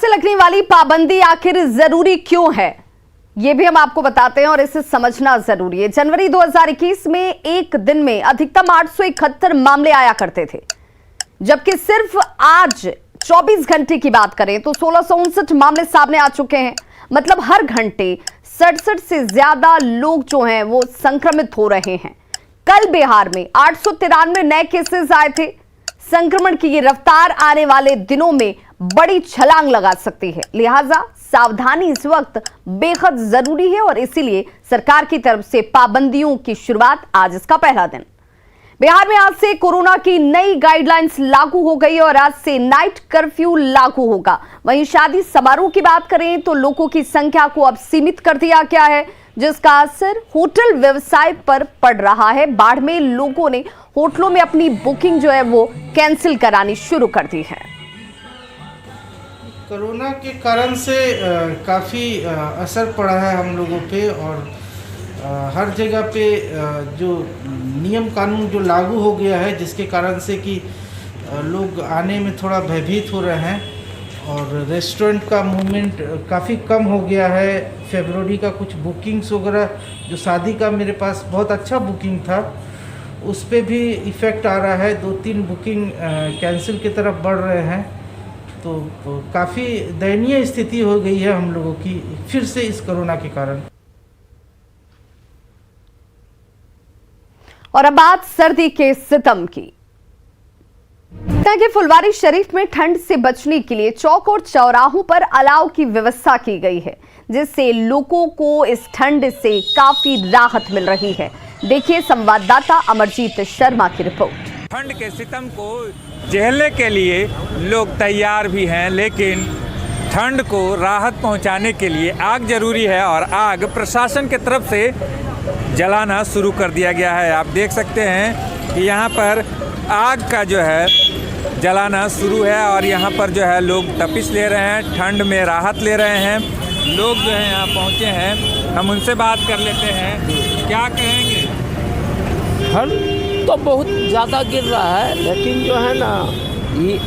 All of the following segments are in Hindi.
से लगने वाली पाबंदी आखिर जरूरी क्यों है, ये भी हम आपको बताते हैं और इसे समझना जरूरी है। जनवरी 2021 में एक दिन में अधिकतम 871 मामले आया करते थे, जबकि सिर्फ आज 24 घंटे की बात करें तो 1659 मामले सामने आ चुके हैं। मतलब हर घंटे 67 से ज्यादा लोग जो हैं वो संक्रमित हो रहे हैं। कल बिहार में 893 नए केसेस आए थे। संक्रमण की ये रफ्तार आने वाले दिनों में बड़ी छलांग लगा सकती है, लिहाजा सावधानी इस वक्त बेहद जरूरी है और इसीलिए सरकार की तरफ से पाबंदियों की शुरुआत आज इसका पहला दिन। बिहार में आज से कोरोना की नई गाइडलाइंस लागू हो गई और आज से नाइट कर्फ्यू लागू होगा। वहीं शादी समारोह की बात करें तो लोगों की संख्या को अब सीमित कर दिया गया है, जिसका असर होटल व्यवसाय पर पड़ रहा है। बाढ़ में लोगों ने होटलों में अपनी बुकिंग जो है वो कैंसिल करानी शुरू कर दी है। कोरोना के कारण से काफ़ी असर पड़ा है हम लोगों पे और हर जगह पे जो नियम कानून जो लागू हो गया है, जिसके कारण से कि लोग आने में थोड़ा भयभीत हो रहे हैं और रेस्टोरेंट का मूवमेंट काफ़ी कम हो गया है। फरवरी का कुछ बुकिंग्स वगैरह, जो शादी का मेरे पास बहुत अच्छा बुकिंग था, उस पर भी इफ़ेक्ट आ रहा है। 2-3 बुकिंग कैंसिल की तरफ बढ़ रहे हैं, तो काफ़ी दयनीय स्थिति हो गई है हम लोगों की फिर से इस कोरोना के कारण। और अब बात सर्दी के सितम की। के फुलवारी शरीफ में ठंड से बचने के लिए चौक और चौराहों पर अलाव की व्यवस्था की गई है, जिससे लोगों को इस ठंड से काफी राहत मिल रही है। देखिए संवाददाता अमरजीत शर्मा की रिपोर्ट। ठंड के सितम को झेलने के लिए लोग तैयार भी हैं, लेकिन ठंड को राहत पहुंचाने के लिए आग जरूरी है और आग प्रशासन की तरफ से जलाना शुरू कर दिया गया है। आप देख सकते हैं कि यहाँ पर आग का जो है जलाना शुरू है और यहाँ पर जो है लोग तपिश ले रहे हैं, ठंड में राहत ले रहे हैं। लोग जो है यहाँ पहुँचे हैं, हम उनसे बात कर लेते हैं। क्या कहेंगे? ठंड तो बहुत ज़्यादा गिर रहा है, लेकिन जो है ना, ये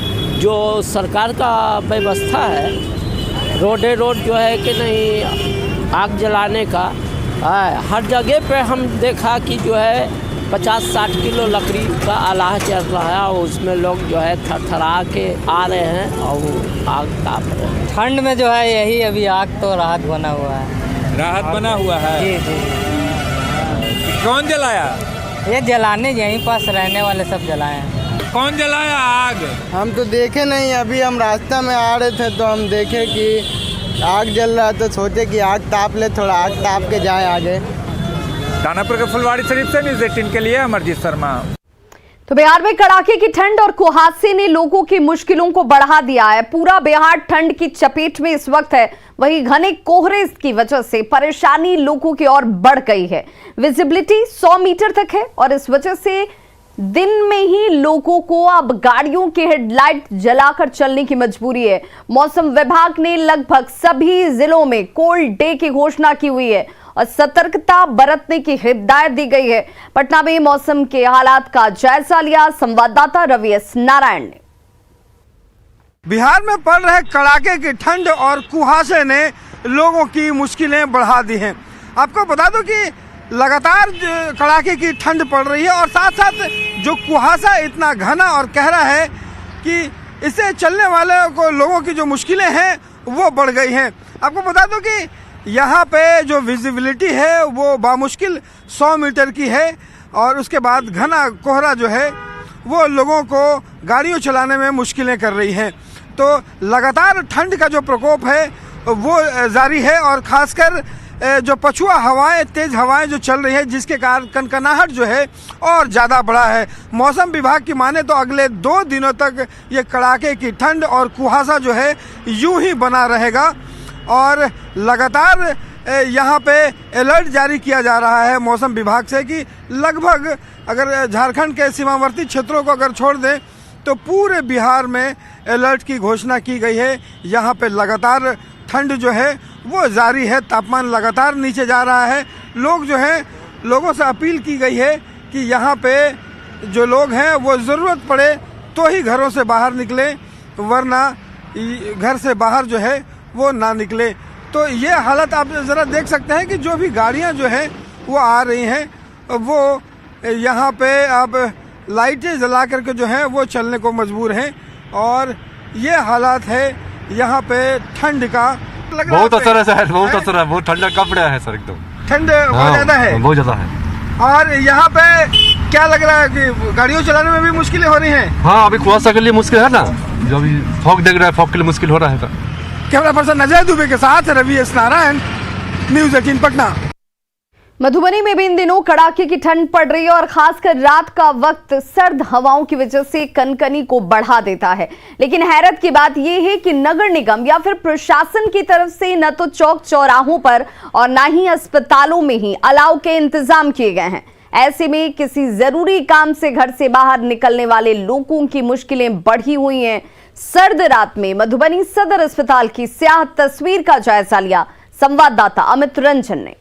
जो सरकार का व्यवस्था है रोड जो है कि नहीं आग जलाने का, हर जगह पे हम देखा कि जो है 50-60 किलो लकड़ी का अलाह चल रहा है और उसमें लोग जो है थरथरा के आ रहे हैं और वो आग ताप रहे हैं। ठंड में जो है यही अभी आग तो राहत बना हुआ है। राहत बना हुआ है? जी जी। कौन जलाया? ये जलाने यहीं पास रहने वाले सब जलाए हैं। कौन जलाया आग? हम तो देखे नहीं, अभी हम रास्ता में आ रहे थे तो हम देखे कि आग जल रहा, तो सोचे कि आग ताप ले, थोड़ा आग ताप के जाए आगे। दानापुर के फुलवारी शरीफ से न्यूज़ 18 के लिए अमरजीत शर्मा। तो बिहार में कड़ाके की ठंड और कुहासे ने लोगों की मुश्किलों को बढ़ा दिया है। पूरा बिहार ठंड की चपेट में इस वक्त है। वहीं घने कोहरे की वजह से परेशानी लोगों की और बढ़ गई है। विजिबिलिटी 100 मीटर तक है और इस वजह से दिन में ही लोगों को अब गाड़ियों के हेडलाइट जलाकर चलने की मजबूरी है। मौसम विभाग ने लगभग सभी जिलों में कोल्ड डे की घोषणा की हुई है और सतर्कता बरतने की हिदायत दी गई है। पटना में मौसम के हालात का जायजा लिया संवाददाता रवि एस नारायण ने। बिहार में पड़ रहे कड़ाके की ठंड और कुहासे ने लोगों की मुश्किलें बढ़ा दी हैं। आपको बता दूं कि लगातार कड़ाके की ठंड पड़ रही है और साथ साथ जो कुहासा इतना घना और गहरा है कि इससे चलने वाले को लोगों की जो मुश्किलें हैं वो बढ़ गई हैं। आपको बता दूं कि यहाँ पे जो विजिबिलिटी है वो बामुश्किल 100 मीटर की है और उसके बाद घना कोहरा जो है वो लोगों को गाड़ियों चलाने में मुश्किलें कर रही हैं। तो लगातार ठंड का जो प्रकोप है वो जारी है और ख़ासकर जो पछुआ हवाएं, तेज हवाएं जो चल रही है, जिसके कारण कनकनाहट जो है और ज़्यादा बढ़ा है। मौसम विभाग की माने तो अगले 2 दिनों तक ये कड़ाके की ठंड और कुहासा जो है यूं ही बना रहेगा और लगातार यहाँ पे अलर्ट जारी किया जा रहा है मौसम विभाग से कि लगभग अगर झारखंड के सीमावर्ती क्षेत्रों को अगर छोड़ दें तो पूरे बिहार में अलर्ट की घोषणा की गई है। यहाँ पे लगातार ठंड जो है वो जारी है, तापमान लगातार नीचे जा रहा है। लोगों से अपील की गई है कि यहाँ पे जो लोग हैं वो ज़रूरत पड़े तो ही घरों से बाहर निकलें, वरना घर से बाहर जो है वो ना निकले। तो ये हालत आप ज़रा देख सकते हैं कि जो भी गाड़ियां जो है वो आ रही हैं वो यहाँ पे अब लाइटें जला करके जो है वो चलने को मजबूर हैं और ये हालात है यहाँ पे ठंड का। बहुत असर है सर, बहुत असर है, बहुत ठंडा कपड़ा है सर, एकदम ठंड बहुत ज़्यादा है, बहुत ज़्यादा है। और यहाँ पे क्या लग रहा है कि गाड़ियों चलाने में भी मुश्किलें हो रही हैं? हाँ, अभी कुआसा के लिए मुश्किल है ना, जो अभी फॉग देख रहा है, फॉग के लिए मुश्किल हो रहा है। कैमरा पर्सन अजय दुबे के साथ रवि एस नारायण, न्यूज़ 18 पटना। मधुबनी में भी इन दिनों कड़ाके की ठंड पड़ रही है और खासकर रात का वक्त सर्द हवाओं की वजह से कनकनी को बढ़ा देता है। लेकिन हैरत की बात यह है कि नगर निगम या फिर प्रशासन की तरफ से न तो चौक चौराहों पर और न ही अस्पतालों में ही अलाव के इंतजाम किए गए हैं। ऐसे में किसी जरूरी काम से घर से बाहर निकलने वाले लोगों की मुश्किलें बढ़ी हुई हैं। सर्द रात में मधुबनी सदर अस्पताल की स्याह तस्वीर का जायजा लिया संवाददाता अमित रंजन ने।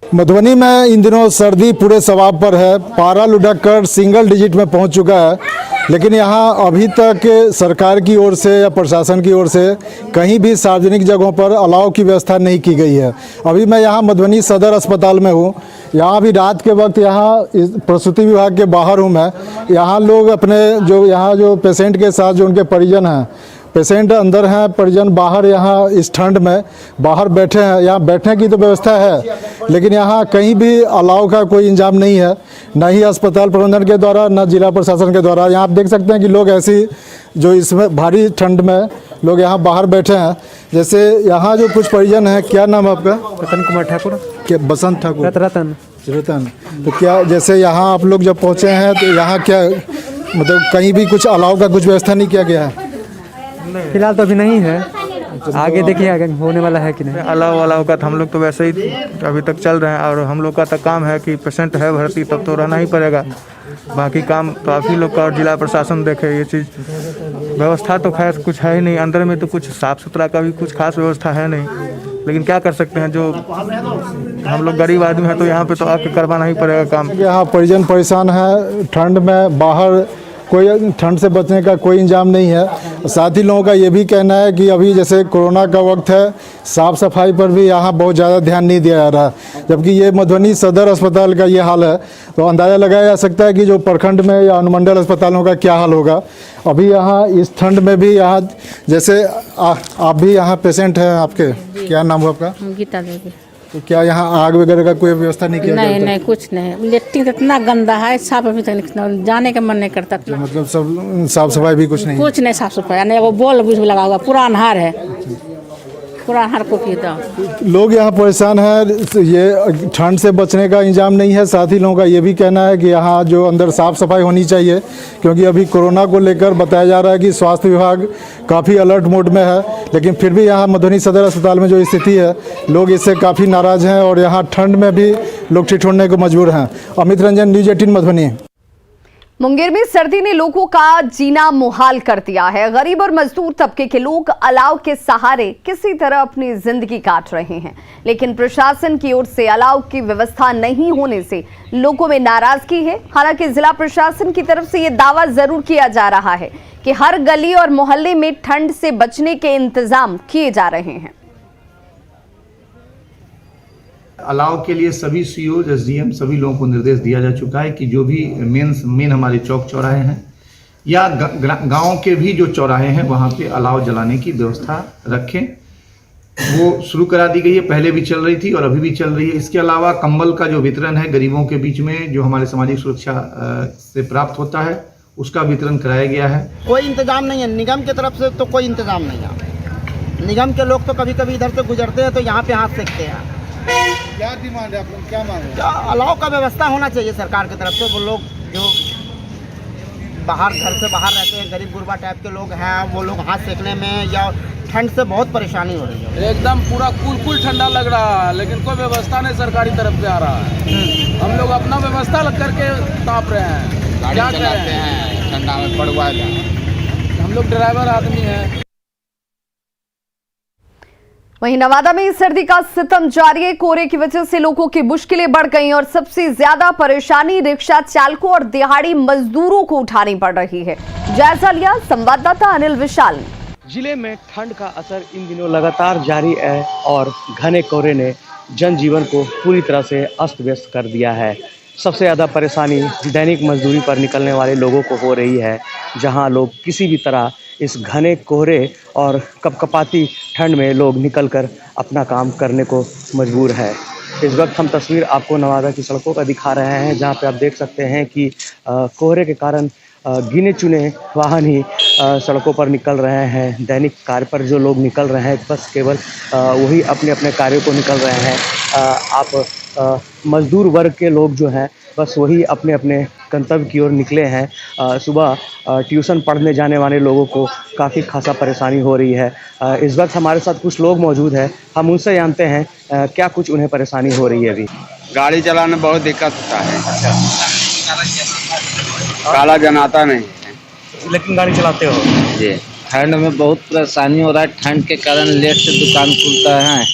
मधुबनी में इन दिनों सर्दी पूरे सवाब पर है, पारा लुढ़क कर सिंगल डिजिट में पहुंच चुका है, लेकिन यहां अभी तक सरकार की ओर से या प्रशासन की ओर से कहीं भी सार्वजनिक जगहों पर अलाव की व्यवस्था नहीं की गई है। अभी मैं यहां मधुबनी सदर अस्पताल में हूं, यहां भी रात के वक्त यहां प्रसूति विभाग के बाहर हूं मैं। यहां लोग अपने जो पेशेंट के साथ जो उनके परिजन हैं, पेशेंट अंदर हैं, परिजन बाहर यहाँ इस ठंड में बाहर बैठे हैं। यहाँ बैठने की तो व्यवस्था है, लेकिन यहाँ कहीं भी अलाव का कोई इंतजाम नहीं है, न ही अस्पताल प्रबंधन के द्वारा न जिला प्रशासन के द्वारा। यहाँ आप देख सकते हैं कि लोग ऐसी जो इसमें भारी ठंड में लोग यहाँ बाहर बैठे हैं। जैसे यहाँ जो कुछ परिजन हैं, क्या नाम है आपका? रतन कुमार ठाकुर। क्या? बसंत ठाकुर। रतन। तो क्या जैसे यहाँ आप लोग जब पहुँचे हैं तो यहाँ क्या मतलब कहीं भी कुछ अलाव का कुछ व्यवस्था नहीं किया गया है? फिलहाल तो अभी नहीं है, आगे देखिए आगे होने वाला है कि नहीं। अलाव का तो हम लोग तो वैसे ही अभी तक चल रहे हैं और हम लोग का तो काम है कि पेशेंट है भर्ती तब तो रहना ही पड़ेगा। बाकी काम तो आप ही लोग का और जिला प्रशासन देखे। ये चीज़ व्यवस्था तो खैर कुछ है ही नहीं, अंदर में तो कुछ साफ़ सुथरा का भी कुछ खास व्यवस्था है नहीं, लेकिन क्या कर सकते हैं, जो हम लोग गरीब आदमी हैं तो यहाँ पे तो आके करवाना ही पड़ेगा काम। यहाँ परिजन परेशान है ठंड में, बाहर कोई ठंड से बचने का कोई इंतजाम नहीं है। साथ ही लोगों का ये भी कहना है कि अभी जैसे कोरोना का वक्त है, साफ़ सफाई पर भी यहाँ बहुत ज़्यादा ध्यान नहीं दिया जा रहा, जबकि ये मधुबनी सदर अस्पताल का ये हाल है तो अंदाज़ा लगाया जा सकता है कि जो प्रखंड में या अनुमंडल अस्पतालों का क्या हाल होगा। अभी यहाँ इस ठंड में भी यहाँ जैसे आप भी यहाँ पेशेंट हैं, आपके क्या नाम हुआ आपका? गीता देवी। तो क्या यहाँ आग वगैरह का कोई व्यवस्था नहीं किया? नहीं, कुछ नहीं। लेट्रिन इतना गंदा है, साफ अभी तक जाने का मन नहीं करता। मतलब सब साफ सफाई भी कुछ नहीं साफ सफाई नहीं। वो बॉल बुझ लगा हुआ, पूरा अन्हार है, पूरा अन्हार को पीता। लोग यहाँ परेशान हैं, ये ठंड से बचने का इंतजाम नहीं है। साथ ही लोगों का ये भी कहना है कि यहाँ जो अंदर साफ सफाई होनी चाहिए, क्योंकि अभी कोरोना को लेकर बताया जा रहा है कि स्वास्थ्य विभाग काफ़ी अलर्ट मोड में है, लेकिन फिर भी यहाँ मधुबनी सदर अस्पताल में जो स्थिति है, लोग इससे काफ़ी नाराज़ हैं और यहाँ ठंड में भी लोग ठिठुरने को मजबूर हैं। अमित रंजन, न्यूज़ 18 मधुबनी। मुंगेर में सर्दी ने लोगों का जीना मुहाल कर दिया है। गरीब और मजदूर तबके के लोग अलाव के सहारे किसी तरह अपनी जिंदगी काट रहे हैं, लेकिन प्रशासन की ओर से अलाव की व्यवस्था नहीं होने से लोगों में नाराजगी है। हालांकि जिला प्रशासन की तरफ से यह दावा जरूर किया जा रहा है कि हर गली और मोहल्ले में ठंड से बचने के इंतजाम किए जा रहे हैं। अलाव के लिए सभी सीओ, एसडीएम सभी लोगों को निर्देश दिया जा चुका है कि जो भी मेन हमारे चौक चौराहे हैं या गांव के भी जो चौराहे हैं वहां पे अलाव जलाने की व्यवस्था रखें। वो शुरू करा दी गई है, पहले भी चल रही थी और अभी भी चल रही है। इसके अलावा कंबल का जो वितरण है गरीबों के बीच में, जो हमारे सामाजिक सुरक्षा से प्राप्त होता है, उसका वितरण कराया गया है। कोई इंतजाम नहीं है निगम की तरफ से, तो कोई इंतजाम नहीं है। निगम के लोग तो कभी कभी इधर से गुजरते हैं तो यहाँ पे हाथ सेकते हैं। क्या डिमांड है आप लोग, क्या मांग रहे हैं? अलाव का व्यवस्था होना चाहिए सरकार की तरफ से। वो लोग जो बाहर घर से बाहर रहते हैं, गरीब गुरबा टाइप के लोग हैं, वो लोग हाथ सेकने में या ठंड से बहुत परेशानी हो रही है। एकदम पूरा कुल ठंडा लग रहा है, लेकिन कोई व्यवस्था नहीं सरकारी तरफ से आ रहा है। हम लोग अपना व्यवस्था करके ताप रहे हैं, क्या चलाते हैं ठंडा में पड़वा। हम लोग ड्राइवर आदमी हैं। वहीं नवादा में इस सर्दी का सितम जारी है। कोहरे की वजह से लोगों की मुश्किलें बढ़ गई और सबसे ज्यादा परेशानी रिक्शा चालकों और दिहाड़ी मजदूरों को उठानी पड़ रही है। जायजा लिया संवाददाता अनिल विशाल ने। जिले में ठंड का असर इन दिनों लगातार जारी है और घने कोहरे ने जनजीवन को पूरी तरह से अस्त व्यस्त कर दिया है। सबसे ज़्यादा परेशानी दैनिक मजदूरी पर निकलने वाले लोगों को हो रही है, जहां लोग किसी भी तरह इस घने कोहरे और कपकपाती ठंड में लोग निकलकर अपना काम करने को मजबूर है। इस वक्त हम तस्वीर आपको नवादा की सड़कों का दिखा रहे हैं, जहां पे आप देख सकते हैं कि कोहरे के कारण गिने चुने वाहन ही सड़कों पर निकल रहे हैं। दैनिक कार्य पर जो लोग निकल रहे हैं, बस केवल वही अपने अपने कार्यों को निकल रहे हैं। आप मजदूर वर्ग के लोग जो हैं, बस वही अपने अपने गंतव्य की ओर निकले हैं। सुबह ट्यूशन पढ़ने जाने वाले लोगों को काफ़ी खासा परेशानी हो रही है। इस वक्त हमारे साथ कुछ लोग मौजूद हैं, हम उनसे जानते हैं क्या कुछ उन्हें परेशानी हो रही है। अभी गाड़ी चलाने में बहुत दिक्कत होता है, काला जनाता नहीं, लेकिन गाड़ी चलाते हो जी। ठंड में बहुत परेशानी हो रहा है, ठंड के कारण लेट से दुकान खुलता है।